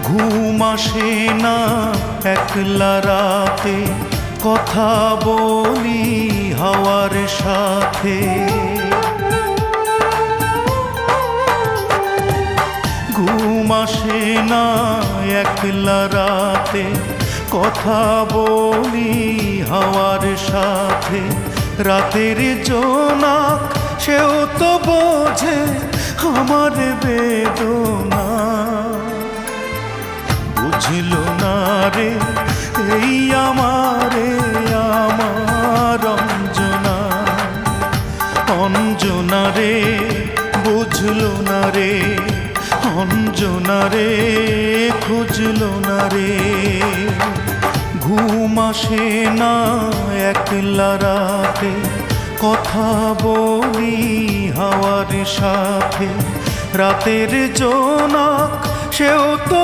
ঘুম আসে না একলা রাতে, কথা বলি হাওয়ার সাথে। ঘুম আসে না একলা রাতে, কথা বলি হাওয়ার সাথে। রাতের জোনাক সেও তো বোঝে আমার বেদনা। বুঝলো না রে এই আমারে আমার অঞ্জনা, অঞ্জনা রে বুঝলো না রে, অঞ্জনা রে খুঁজলো না রে। ঘুম আসে না একলা রাতে, কথা বলি হাওয়ার সাথে। রাতের জোনাক সেও তো